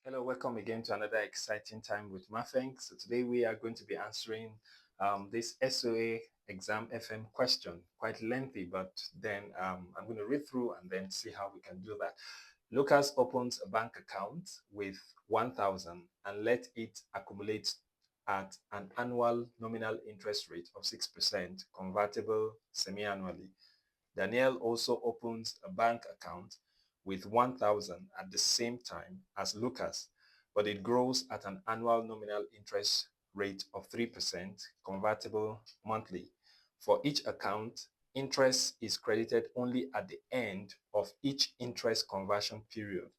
Hello, welcome again to another exciting time with Mafeng. So today we are going to be answering this SOA Exam FM question. Quite lengthy, but then I'm going to read through and then see how we can do that. Lucas opens a bank account with 1,000 and let it accumulate at an annual nominal interest rate of 6%, convertible semi-annually. Danielle also opens a bank account with 1,000 at the same time as Lucas, but it grows at an annual nominal interest rate of 3%, convertible monthly. For each account, interest is credited only at the end of each interest conversion period.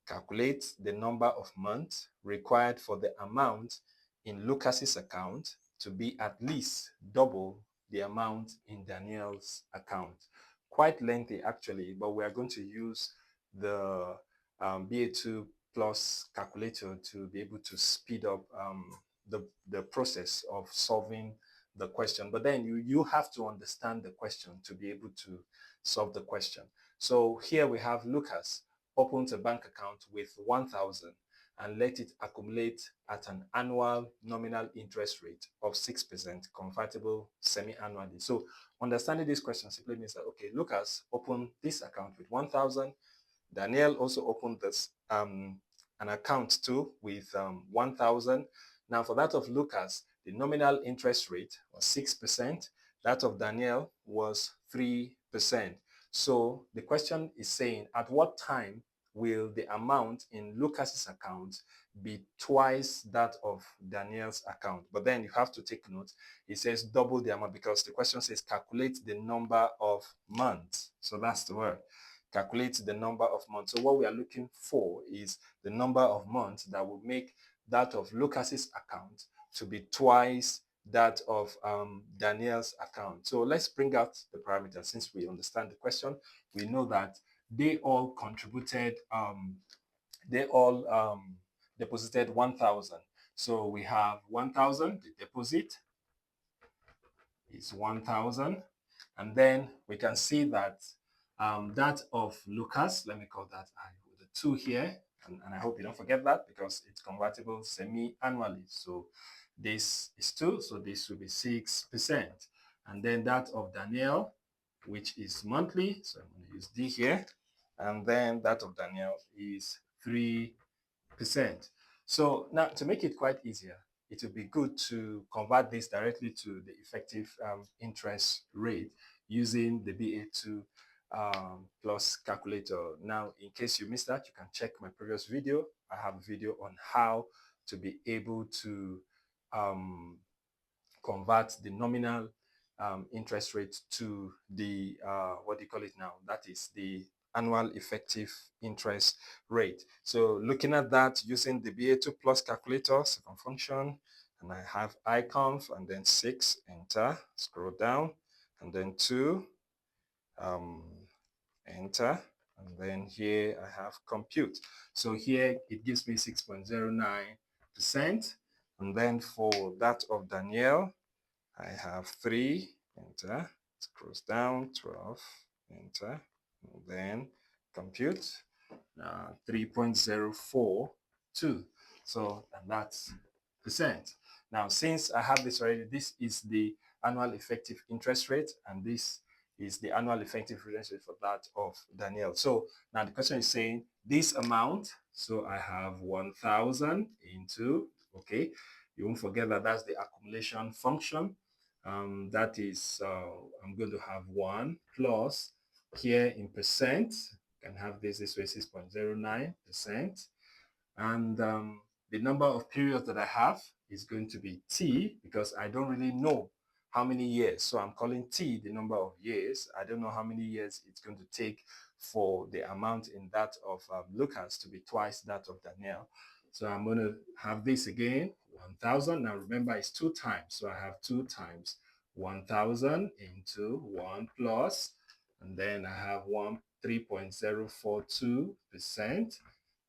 Calculate the number of months required for the amount in Lucas's account to be at least double the amount in Daniel's account. Quite lengthy actually, but we are going to use the BA2 plus calculator to be able to speed up the process of solving the question. But then you have to understand the question to be able to solve the question. So here we have Lucas opens a bank account with 1,000 and let it accumulate at an annual nominal interest rate of 6%, convertible semi-annually. So understanding this question simply means that, okay, Lucas opened this account with 1,000. Danielle also opened this an account too with 1,000. Now for that of Lucas, the nominal interest rate was 6%. That of Danielle was 3%. So the question is saying, at what time will the amount in Lucas's account be twice that of Daniel's account? But then you have to take note. It says double the amount because the question says calculate the number of months. So that's the word. Calculate the number of months. So what we are looking for is the number of months that will make that of Lucas's account to be twice that of Daniel's account. So let's bring out the parameters. Since we understand the question, we know that they all contributed, they all deposited 1,000. So we have 1,000, the deposit is 1,000. And then we can see that that of Lucas, let me call that I with a 2 here. And I hope you don't forget that because it's convertible semi-annually. So this is 2, so this will be 6%. And then that of Danielle, which is monthly, so I'm going to use D here. And then that of Danielle is 3%. So now to make it quite easier, it would be good to convert this directly to the effective interest rate using the BA2 plus calculator. Now, in case you missed that, you can check my previous video. I have a video on how to be able to convert the nominal interest rate to the, what do you call it now? That is the annual effective interest rate. So looking at that using the BA2 plus calculator, second function, and I have iconf and then 6, enter, scroll down, and then 2, enter, and then here I have compute. So here it gives me 6.09%, and then for that of Danielle, I have 3, enter, scrolls down, 12, enter, and then compute, 3.042. So, and that's percent. Now, since I have this already, this is the annual effective interest rate, and this is the annual effective interest rate for that of Danielle. So now the question is saying this amount, so I have 1,000 into, okay, you won't forget that that's the accumulation function. That is, I'm going to have 1 plus here in percent, can have this way 6.09%. And the number of periods that I have is going to be T because I don't really know how many years. So I'm calling T the number of years. I don't know how many years it's going to take for the amount in that of Lucas to be twice that of Danielle. So I'm going to have this again, 1,000. Now remember, it's 2 times. So I have 2 times 1,000 into 1 plus, and then I have 3.042%,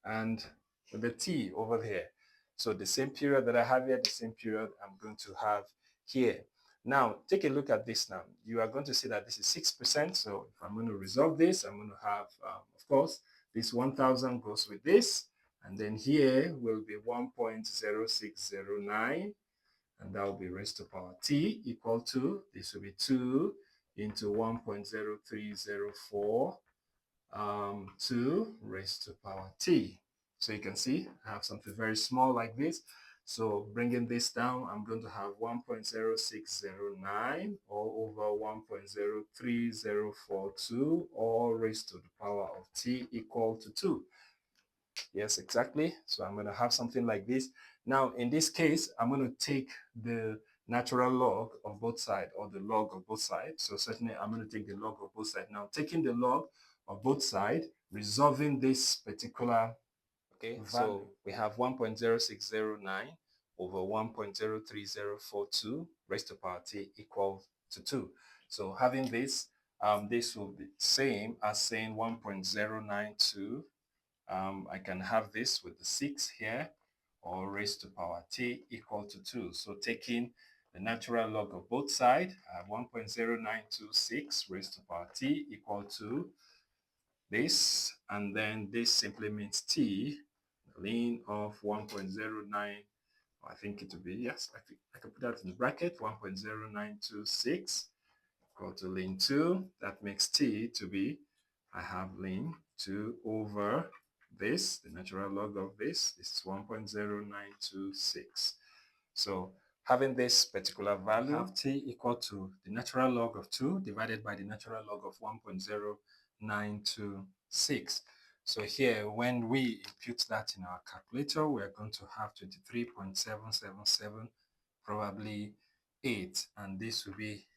and with the T over here. So the same period that I have here, the same period I'm going to have here. Now, take a look at this now. You are going to see that this is 6%. So if I'm going to resolve this, I'm going to have, of course, this 1,000 goes with this, And then here will be 1.0609, and that will be raised to power t equal to, this will be 2 into 1.0304 2 raised to power t. So you can see I have something very small like this. So bringing this down, I'm going to have 1.0609 all over 1.03042 all raised to the power of t equal to 2. Yes, exactly. So I'm going to have something like this. Now, in this case, I'm going to take the natural log of both sides, or the log of both sides. So certainly I'm going to take the log of both sides. Now, taking the log of both sides, resolving this particular, okay, value. So we have 1.0609 over 1.03042 raised to power t equals to 2. So having this, this will be same as saying 1.092. I can have this with the 6 here, or raised to power t equal to 2. So taking the natural log of both sides, I have 1.0926 raised to power t equal to this, and then this simply means t, the ln of 1.09, I think it will be, yes, I think I can put that in the bracket, 1.0926 equal to ln 2. That makes t to be, I have ln 2 over this, the natural log of this is 1.0926. So having this particular value, have t equal to the natural log of 2 divided by the natural log of 1.0926. So here, when we impute that in our calculator, we're going to have 23.777, probably 8, and this will be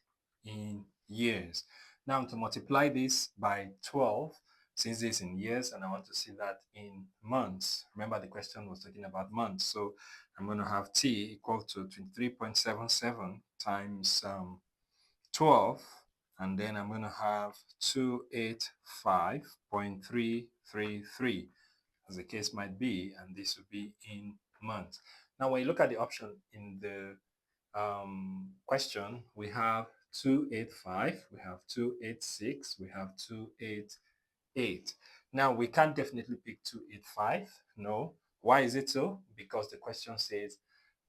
in years. Now, to multiply this by 12, since this is in years and I want to see that in months, remember the question was talking about months, so I'm going to have t equal to 23.77 times 12, and then I'm going to have 285.333, as the case might be, and this will be in months. Now, when you look at the option in the question, we have 285, we have 286, we have 288. Now, we can't definitely pick 285. No. Why is it so? Because the question says,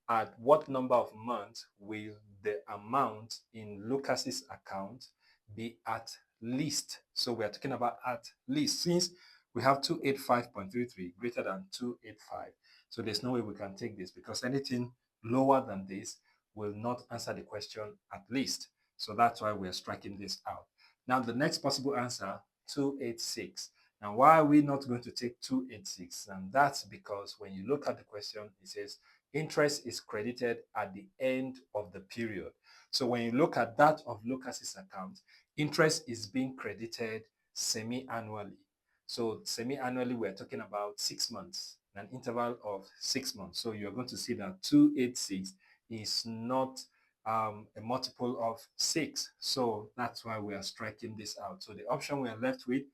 at what number of months will the amount in Lucas's account be at least? So we are talking about at least, since we have 285.33 greater than 285. So there's no way we can take this, because anything lower than this will not answer the question at least. So that's why we're striking this out. Now, the next possible answer, 286. Now, why are we not going to take 286? And that's because when you look at the question, it says interest is credited at the end of the period. So when you look at that of Lucas's account, interest is being credited semi-annually. So semi-annually, we're talking about 6 months, an interval of 6 months. So you're going to see that 286 is not a multiple of 6. So that's why we are striking this out. So the option we are left with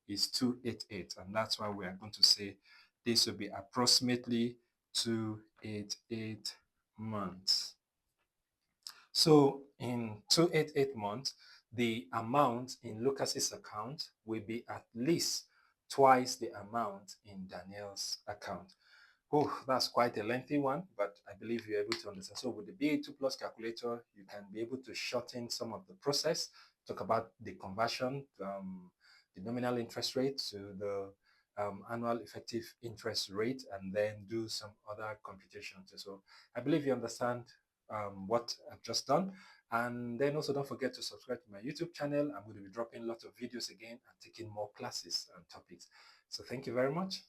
is 288, and that's why we are going to say this will be approximately 288 months. So in 288 months, the amount in Lucas's account will be at least twice the amount in Daniel's account. Oh, that's quite a lengthy one, but I believe you're able to understand. So with the BA2 Plus calculator, you can be able to shorten some of the process, talk about the conversion, the nominal interest rate to the annual effective interest rate, and then do some other computations. So I believe you understand what I've just done. And then also don't forget to subscribe to my YouTube channel. I'm going to be dropping lots of videos again and taking more classes and topics. So thank you very much.